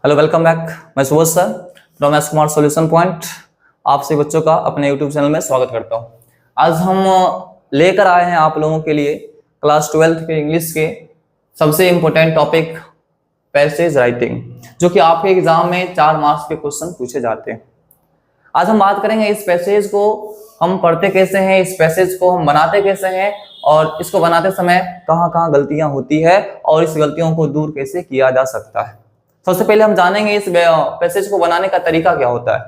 Hello, welcome back. मैं Subodh sir from S Kumar solution point आपसे बच्चों का अपने यूट्यूब चैनल में स्वागत करता हूं। आज हम लेकर आए हैं आप लोगों के लिए क्लास 12th के इंग्लिश के सबसे इम्पोर्टेंट टॉपिक पैसेज राइटिंग, जो कि आपके एग्जाम में 4 मार्क्स के क्वेश्चन पूछे जाते हैं। आज हम बात करेंगे इस पैसेज को हम पढ़ते कैसे हैं, इस पैसेज को हम बनाते कैसे हैं और इसको बनाते समय कहाँ कहाँ गलतियां होती है और इस गलतियों को दूर कैसे किया जा सकता है। सबसे पहले हम जानेंगे इस पैसेज को बनाने का तरीका क्या होता है।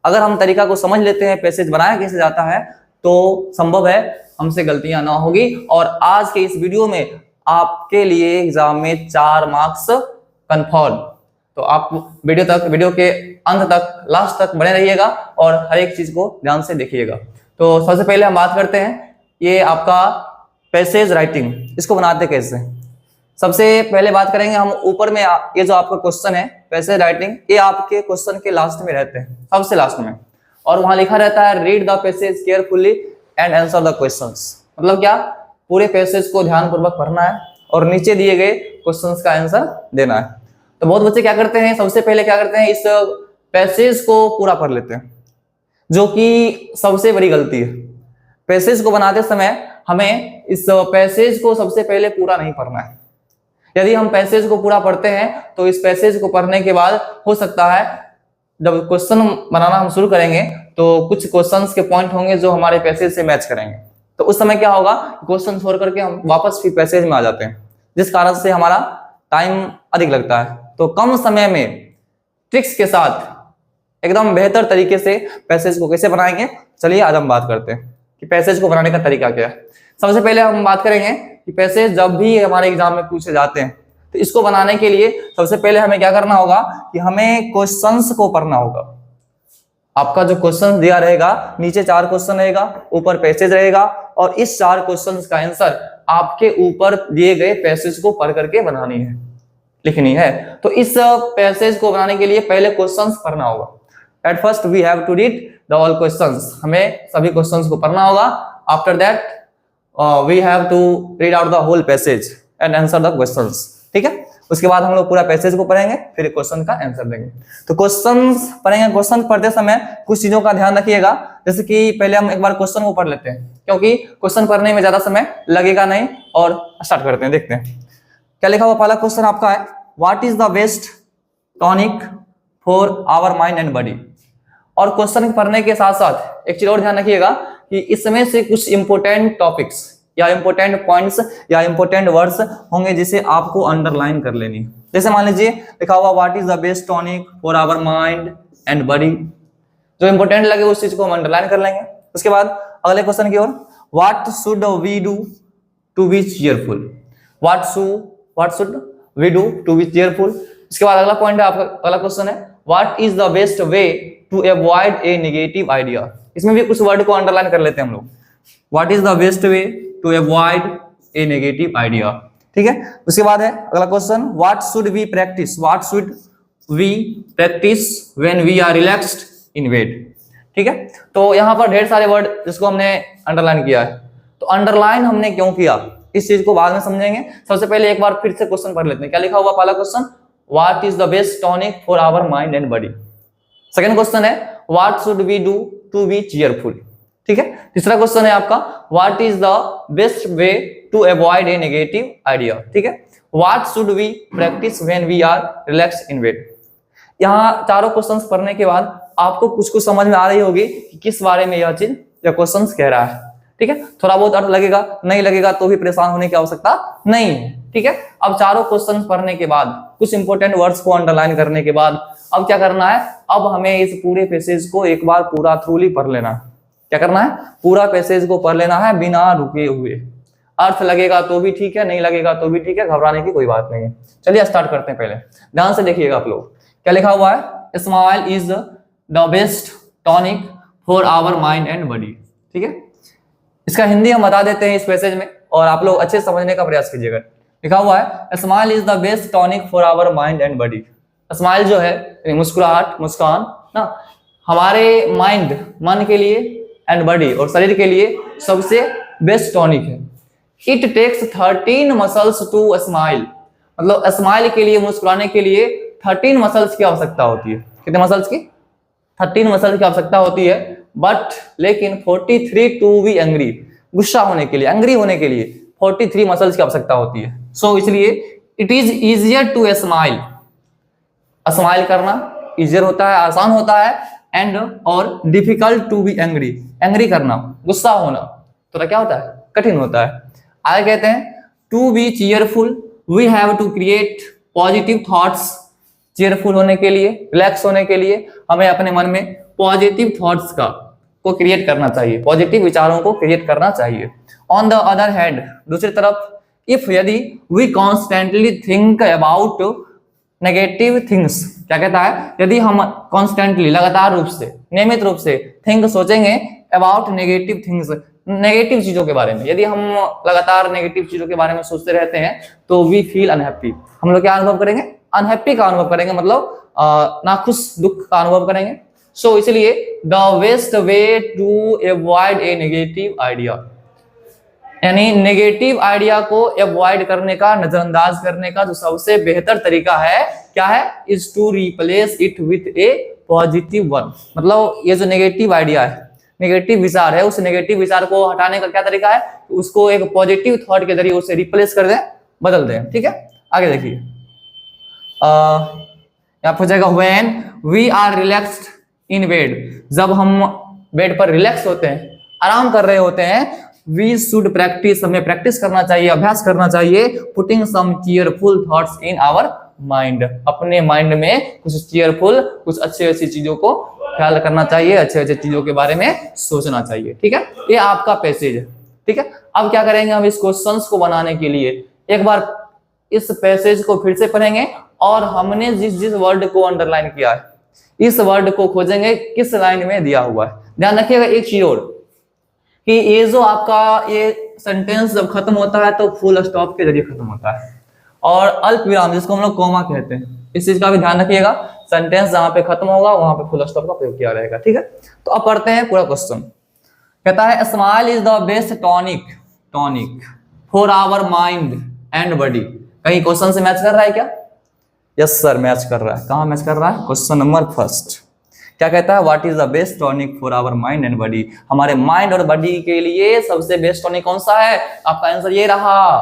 अगर हम तरीका को समझ लेते हैं पैसेज बनाया कैसे जाता है तो संभव है हमसे गलतियां ना होगी और आज के इस वीडियो में आपके लिए एग्जाम में 4 मार्क्स कंफर्म। तो आप वीडियो के अंत तक, लास्ट तक बने रहिएगा और हर एक चीज को ध्यान से देखिएगा। तो सबसे पहले हम बात करते हैं ये आपका पैसेज राइटिंग, इसको बनाते कैसे। सबसे पहले बात करेंगे हम ऊपर में ये जो आपका क्वेश्चन है पैसेज राइटिंग, ये आपके क्वेश्चन के लास्ट में रहते हैं, सबसे लास्ट में, और वहां लिखा रहता है read the passage carefully and answer the questions. मतलब क्या, पूरे पैसेज को ध्यानपूर्वक पढ़ना है और नीचे दिए गए क्वेश्चंस का आंसर देना है। तो बहुत बच्चे क्या करते हैं, सबसे पहले क्या करते हैं, इस पैसेज को पूरा पढ़ लेते हैं, जो कि सबसे बड़ी गलती है। पैसेज को बनाते समय हमें इस पैसेज को सबसे पहले पूरा नहीं पढ़ना है। यदि हम पैसेज को पूरा पढ़ते हैं तो इस पैसेज को पढ़ने के बाद हो सकता है जब क्वेश्चन बनाना हम शुरू करेंगे तो कुछ क्वेश्चंस के पॉइंट होंगे जो हमारे पैसेज से मैच करेंगे। तो उस समय क्या होगा, क्वेश्चन छोड़ करके हम वापस फिर पैसेज में आ जाते हैं, जिस कारण से हमारा टाइम अधिक लगता है। तो कम समय में ट्रिक्स के साथ एकदम बेहतर तरीके से पैसेज को कैसे बनाएंगे, चलिए आज हम बात करते हैं कि पैसेज को बनाने का तरीका क्या है। सबसे पहले हम बात करेंगे कि पैसेज जब भी हमारे एग्जाम में पूछे जाते हैं तो इसको बनाने के लिए सबसे पहले हमें क्या करना होगा कि हमें क्वेश्चंस को पढ़ना होगा। आपका जो क्वेश्चन दिया रहेगा, नीचे 4 क्वेश्चन रहेगा, ऊपर पैसेज रहेगा और इस 4 क्वेश्चंस का आंसर आपके ऊपर दिए गए पैसेज को पढ़ करके बनानी है, लिखनी है। तो इस पैसेज को बनाने के लिए पहले क्वेश्चंस पढ़ना होगा। At first we have to read the all questions, हमें सभी क्वेश्चंस को पढ़ना होगा। After that we have to read out the whole passage and answer the questions। ठीक है, उसके बाद हम लोग पूरा पैसेज को पढ़ेंगे, फिर क्वेश्चन का आंसर देंगे। तो क्वेश्चंस पढ़ेंगे, क्वेश्चन पढ़ते समय कुछ चीजों का ध्यान रखिएगा। जैसे कि पहले हम एक बार क्वेश्चन को पढ़ लेते हैं, क्योंकि क्वेश्चन पढ़ने में ज्यादा समय लगेगा नहीं, और स्टार्ट करते हैं। देखते हैं क्या लिखा हुआ। पहला क्वेश्चन आपका है, what is the best tonic for our mind and body. और क्वेश्चन पढ़ने के साथ साथ एक चीज और ध्यान रखिएगा कि इसमें से कुछ इंपोर्टेंट टॉपिक्स या इंपोर्टेंट पॉइंट्स या इंपोर्टेंट वर्ड्स होंगे जिसे आपको अंडरलाइन कर लेनी। जैसे मान लीजिए लिखा हुआ what is the best tonic for our mind and body, जो इंपोर्टेंट लगे उस चीज को हम अंडरलाइन कर लेंगे। उसके बाद अगले क्वेश्चन की ओर, what should we do to be cheerful. What should we do to be cheerful. उसके बाद अगला पॉइंट है आपका, अगला क्वेश्चन है what is the best way to avoid a negative idea. इसमें भी कुछ वर्ड को अंडरलाइन कर लेते हैं हम लोग। What is the best way to avoid a negative idea. ठीक है, उसके बाद है अगला question, what should we practice. What should we practice when we are relaxed in bed. ठीक है, तो यहाँ पर ढेर सारे वर्ड जिसको हमने अंडरलाइन किया है। तो अंडरलाइन हमने क्यों किया, इस चीज को बाद में समझेंगे। सबसे पहले एक बार फिर से क्वेश्चन पढ़ लेते हैं। क्या लिखा हुआ पहला question, what is the best tonic for our mind and body. Second question है what should we do to be cheerful. ठीक है, तीसरा क्वेश्चन है आपका, what is the best way to avoid a negative idea. ठीक है, what should we practice when we are relaxed in bed. यहाँ चारों क्वेश्चंस पढ़ने के बाद आपको कुछ समझ में आ रही होगी कि किस बारे में यह चीज या क्वेश्चंस कह रहा है। ठीक है, थोड़ा बहुत अर्थ लगेगा, नहीं लगेगा तो भी परेशान होने की आवश्यकता नहीं है। ठीक है, अब चारों क्वेश्चंस पढ़ने के बाद, कुछ इंपोर्टेंट वर्ड्स को अंडरलाइन करने के बाद अब क्या करना है, अब हमें इस पूरे पैसेज को एक बार पूरा थ्रूली पढ़ लेना है। क्या करना है, पूरा पैसेज को पढ़ लेना है बिना रुके हुए। अर्थ लगेगा तो भी ठीक है, नहीं लगेगा तो भी ठीक है, घबराने की कोई बात नहीं है। चलिए स्टार्ट करते हैं। पहले ध्यान से देखिएगा आप लोग, क्या लिखा हुआ है, smile is the best tonic for our mind and body. ठीक है, इसका हिंदी हम बता देते हैं इस पैसेज में और आप लोग अच्छे समझने का प्रयास कीजिएगा। लिखा हुआ है smile is the best tonic for our mind and body. Smile जो है मुस्कुराहट, मुस्कान ना, हमारे माइंड, मन के लिए एंड बॉडी और शरीर के लिए सबसे बेस्ट टॉनिक है। It takes 13 muscles to smile. मतलब स्माइल के लिए, मुस्कुराने के लिए 13 मसल्स की आवश्यकता होती है। कितने मसल्स की? 13 मसल्स की आवश्यकता होती है, बट लेकिन 43 टू बी एंग्री, गुस्सा होने के लिए, एंग्री होने के लिए 43 मसल्स की आवश्यकता होती है। सो इसलिए it is easier to smile, smile करना इजियर होता है, आसान होता है, एंड और difficult to be angry, angry करना, गुस्सा होना थोड़ा क्या होता है? कठिन होता है। आगे कहते हैं to be cheerful we have to create positive thoughts. Cheerful होने के लिए, रिलैक्स होने के लिए हमें अपने मन में पॉजिटिव थॉट्स को क्रिएट करना चाहिए, पॉजिटिव विचारों को क्रिएट करना चाहिए। ऑन द अदर हैंड, दूसरी तरफ, इफ यदि we constantly think about negative things, क्या कहता है? यदि हम कॉन्स्टेंटली, लगातार रूप से, नियमित रूप से थिंक, सोचेंगे अबाउट नेगेटिव थिंग्स, नेगेटिव चीजों के बारे में, यदि हम लगातार नेगेटिव चीजों के बारे में सोचते रहते हैं तो वी फील अनहैप्पी, हम लोग क्या अनुभव करेंगे? अनहैप्पी का अनुभव करेंगे, मतलब नाखुश, दुख का अनुभव करेंगे। सो इसलिए the best way to avoid a negative idea, यानी नेगेटिव आइडिया को अवॉइड करने का, नजरअंदाज करने का जो सबसे बेहतर तरीका है क्या है? Is to replace it with a positive one. मतलब ये जो नेगेटिव आइडिया है, नेगेटिव विचार है, उस नेगेटिव विचार को हटाने का क्या तरीका है? उसको एक पॉजिटिव थॉट के जरिए उसे रिप्लेस कर दें, बदल दें। ठीक है, आगे देखिए, यहाँ पूछेगा when we are relaxed in bed, जब हम बेड पर रिलैक्स होते हैं, आराम कर रहे होते हैं, वी शुड प्रैक्टिस, हमें प्रैक्टिस करना चाहिए, अभ्यास करना चाहिए, putting some cheerful thoughts in our mind, अपने माइंड में कुछ चीयरफुल, कुछ अच्छी अच्छी चीजों को ख्याल करना चाहिए, अच्छे अच्छे चीजों के बारे में सोचना चाहिए। ठीक है, ये आपका पैसेज है। ठीक है, अब क्या करेंगे हम? इस क्वेश्चंस को बनाने के लिए एक बार इस पैसेज को फिर से पढ़ेंगे और हमने जिस जिस वर्ड को अंडरलाइन किया है, इस वर्ड को खोजेंगे किस लाइन में दिया हुआ है। ध्यान रखिएगा एक चीज और, कि ये जो आपका ये सेंटेंस जब खत्म होता है तो फुल स्टॉप के जरिए खत्म होता है, और अल्प विराम जिसको हम लोग कॉमा कहते हैं, इस चीज का भी ध्यान रखिएगा। सेंटेंस जहां पे खत्म होगा वहां पे फुल स्टॉप का प्रयोग किया रहेगा। ठीक है, तो अब पढ़ते हैं पूरा क्वेश्चन। कहता है smile is the best tonic for our mind and body. कहीं क्वेश्चन से मैच कर रहा है क्या? यस सर, मैच कर रहा है। कहां मैच कर रहा है? क्वेश्चन नंबर फर्स्ट क्या कहता है? What is the best tonic for our mind and body, हमारे माइंड और बॉडी के लिए सबसे बेस्ट टॉनिक कौन सा है? आपका आंसर ये रहा।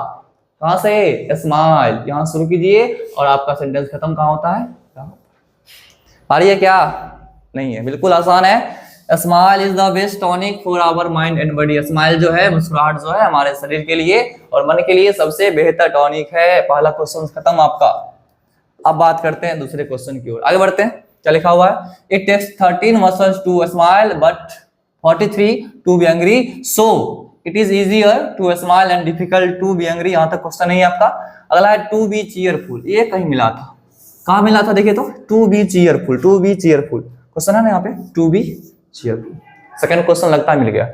कहां से? स्माइल। यहां शुरू कीजिए और आपका सेंटेंस खत्म कहां होता है? आ रही है क्या? नहीं है, बिल्कुल आसान है। Smile is the best tonic for our mind and body. Smile जो है, मुस्कुराहट जो है, हमारे शरीर के लिए और मन के लिए सबसे बेहतर टॉनिक है। पहला क्वेश्चन खत्म आपका। अब बात करते हैं दूसरे क्वेश्चन की ओर, आगे बढ़ते हैं। क्या लिखा हुआ है? It takes 13 muscles to smile but 43 to be angry, so it is easier to smile and difficult to be angry. यहां तक क्वेश्चन नहीं है आपका। अगला है टू बी चीयरफुल, ये कहीं मिला था, कहां मिला था? देखिए तो, to be cheerful, to be cheerful question है ना यहाँ पे, to be cheerful. Second question लगता है मिल गया।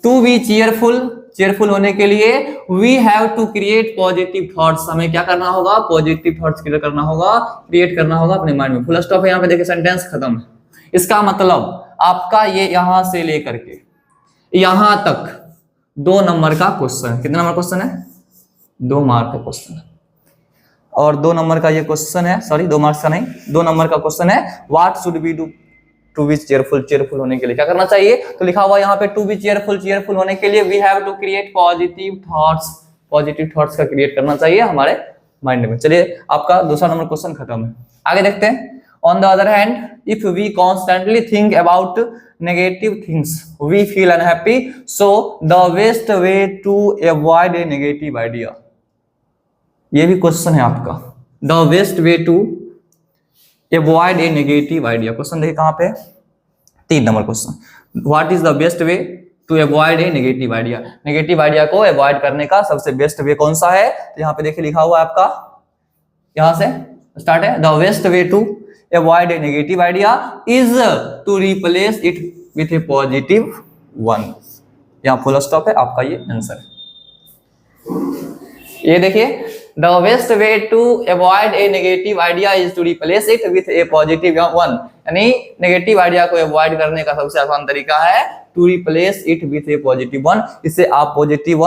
टू बी चीयरफुल, चीयरफुल होने के लिए we have to create positive thoughts, हमें क्या करना होगा? पॉजिटिव थॉट्स क्रिएट करना होगा, क्रिएट करना होगा अपने माइंड में। फुल स्टॉप है यहाँ पे, देखिए सेंटेंस खत्म है। इसका मतलब आपका ये यहां से लेकर के यहां तक 2 नंबर का क्वेश्चन है। कितने नंबर क्वेश्चन है? 2 मार्क का क्वेश्चन है। और 2 नंबर का ये क्वेश्चन है, सॉरी 2 मार्क्स का नहीं, 2 नंबर का क्वेश्चन है। What should we do to be cheerful, cheerful होने के लिए क्या करना चाहिए? तो लिखा हुआ यहाँ पे टू बी चीयरफुल, चीयरफुल होने के लिए we have to create positive thoughts, positive thoughts का क्रिएट करना चाहिए हमारे माइंड में। चलिए, आपका दूसरा नंबर क्वेश्चन खत्म है। आगे देखते हैं। On the other hand, if we constantly think about negative things we feel unhappy, so the best way to avoid a negative idea. ये भी क्वेश्चन है आपका, the best way to avoid a negative idea. Question देखिए कहां पे? 3 number question. What is the best way to avoid a negative idea, negative idea को avoid करने का सबसे बेस्ट वे कौन सा है? तो यहाँ पे देखिए लिखा हुआ है आपका, यहां से स्टार्ट है। The best way to avoid a negative idea is to replace it with a positive one. यहाँ फुल स्टॉप है, आपका ये आंसर है। ये देखिए, the best way to avoid a negative idea is to replace it with a positive one, यानी negative idea को avoid करने का सबसे आसान तरीका है to replace it with a positive one. इससे आप पॉजिटिव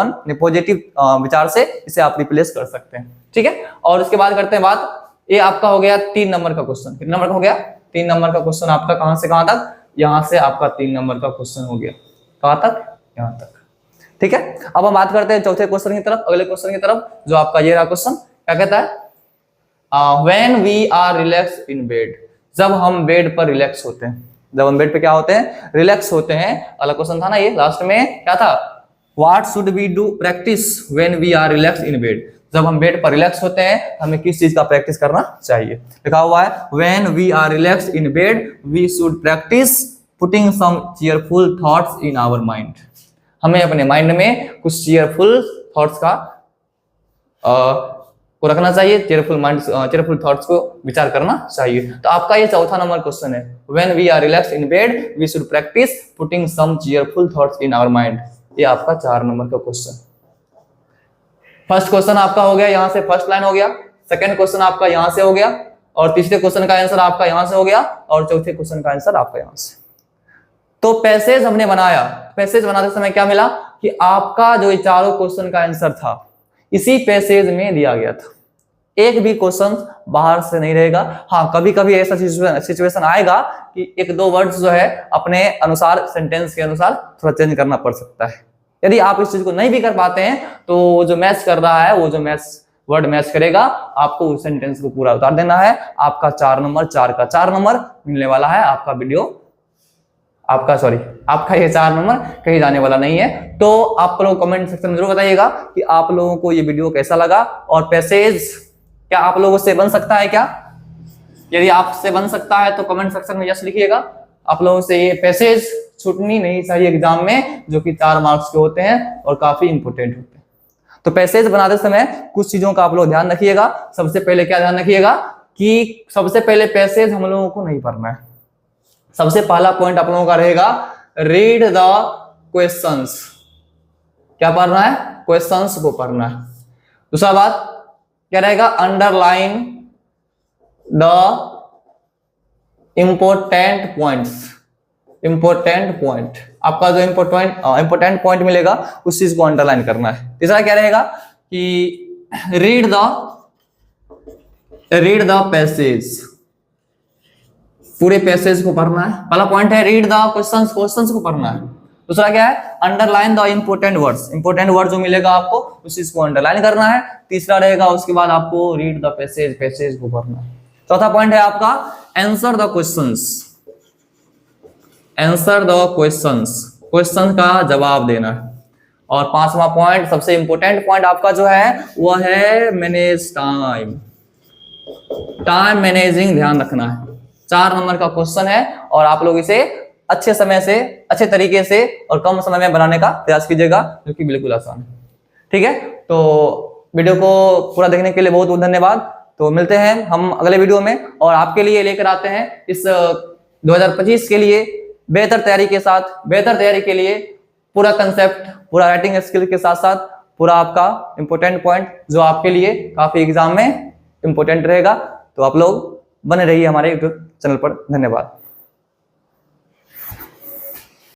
विचार से इसे आप रिप्लेस कर सकते हैं। ठीक है, और उसके बाद करते हैं बात ये आपका हो गया 3 नंबर का क्वेश्चन। कितने नंबर का हो गया? 3 नंबर का क्वेश्चन आपका कहां से कहां तक? यहां से आपका 3 नंबर का क्वेश्चन हो गया। कहां तक? यहां तक। ठीक है, अब हम बात करते हैं चौथे क्वेश्चन की तरफ, अगले क्वेश्चन की तरफ, जो आपका ये रहा क्वेश्चन। क्या कहता है? When we are relax in bed, जब हम बेड पर रिलैक्स होते हैं। जब हम बेड पे क्या होते हैं? रिलैक्स होते हैं। अगला क्वेश्चन था ना ये, लास्ट में क्या था? What should we do practice when we are relax in bed, जब हम बेड पर रिलैक्स होते हैं हमें किस चीज का प्रैक्टिस करना चाहिए? लिखा हुआ है when we are relax in bed we should practice putting some cheerful thoughts in our mind. हमें अपने माइंड में कुछ चीयरफुल थॉट्स का को रखना चाहिए, चीयरफुल थॉट्स को विचार करना चाहिए। तो आपका ये चौथा नंबर क्वेश्चन है, when we are relax in bed we should practice putting some cheerful thoughts in our mind. ये आपका 4 नंबर का क्वेश्चन। फर्स्ट क्वेश्चन आपका हो गया, यहां से फर्स्ट लाइन हो गया। सेकंड क्वेश्चन आपका यहां से हो गया, और तीसरे क्वेश्चन का आंसर आपका यहां से हो गया, और चौथे क्वेश्चन का आंसर आपका यहां से। तो पैसेज हमने बनाया। पैसेज बनाते समय क्या मिला कि आपका जो चारों क्वेश्चन का आंसर था इसी पैसेज में दिया गया था। एक भी क्वेश्चन बाहर से नहीं रहेगा। हाँ, कभी कभी ऐसा सिचुएशन आएगा कि 1-2 वर्ड्स जो है अपने अनुसार, सेंटेंस के अनुसार थोड़ा चेंज करना पड़ सकता है। यदि आप इस चीज को नहीं भी कर पाते हैं तो जो मैच कर रहा है वो जो मैच वर्ड मैच करेगा, आपको उस सेंटेंस को पूरा उतार देना है। आपका 4 नंबर, 4 का 4 नंबर मिलने वाला है। आपका वीडियो आपका ये 4 नंबर कहीं जाने वाला नहीं है। तो आप लोग कमेंट सेक्शन में जरूर बताइएगा कि आप लोगों को ये वीडियो कैसा लगा, और पैसेज क्या आप लोगों से बन सकता है क्या? यदि आपसे बन सकता है तो कमेंट सेक्शन में यस लिखिएगा। आप लोगों से ये पैसेज छूटनी नहीं चाहिए एग्जाम में, जो कि 4 मार्क्स के होते हैं और काफी इंपोर्टेंट होते हैं। तो पैसेज बनाते समय कुछ चीजों का आप लोग ध्यान रखिएगा। सबसे पहले क्या ध्यान रखिएगा कि सबसे पहले पैसेज हम लोगों को नहीं पढ़ना है। सबसे पहला पॉइंट आप लोगों का रहेगा रीड द क्वेश्चंस। क्या पढ़ना है? क्वेश्चंस को पढ़ना है। दूसरा बात क्या रहेगा? Underline the important points. Important point, आपका जो इंपोर्टेंट पॉइंट मिलेगा उस चीज को अंडरलाइन करना है। तीसरा क्या रहेगा कि रीड द पैसेज, पूरे पैसेज को पढ़ना है। पहला पॉइंट है रीड द क्वेश्चंस को पढ़ना है। दूसरा क्या है? Underline the important words. Important word जो मिलेगा आपको उस चीज को अंडरलाइन करना है। तीसरा रहेगा उसके बाद आपको रीड द पैसेज को पढ़ना है। चौथा पॉइंट है आपका आंसर द क्वेश्चन का जवाब देना है। और 5वां पॉइंट, सबसे इंपोर्टेंट पॉइंट आपका जो है वह है मैनेज टाइम मैनेजिंग, ध्यान रखना है। 4 नंबर का क्वेश्चन है और आप लोग इसे अच्छे समय से, अच्छे तरीके से और कम समय में बनाने का प्रयास कीजिएगा, जो कि बिल्कुल आसान है। ठीक है, तो वीडियो को पूरा देखने के लिए बहुत बहुत धन्यवाद। तो मिलते हैं हम अगले वीडियो में, और आपके लिए लेकर आते हैं इस 2025 के लिए बेहतर तैयारी के साथ, बेहतर तैयारी के लिए पूरा कंसेप्ट, पूरा राइटिंग स्किल के साथ साथ पूरा आपका इंपोर्टेंट पॉइंट जो आपके लिए काफी एग्जाम में इंपोर्टेंट रहेगा। तो आप लोग बने रहिए हमारे यूट्यूब चैनल पर। धन्यवाद।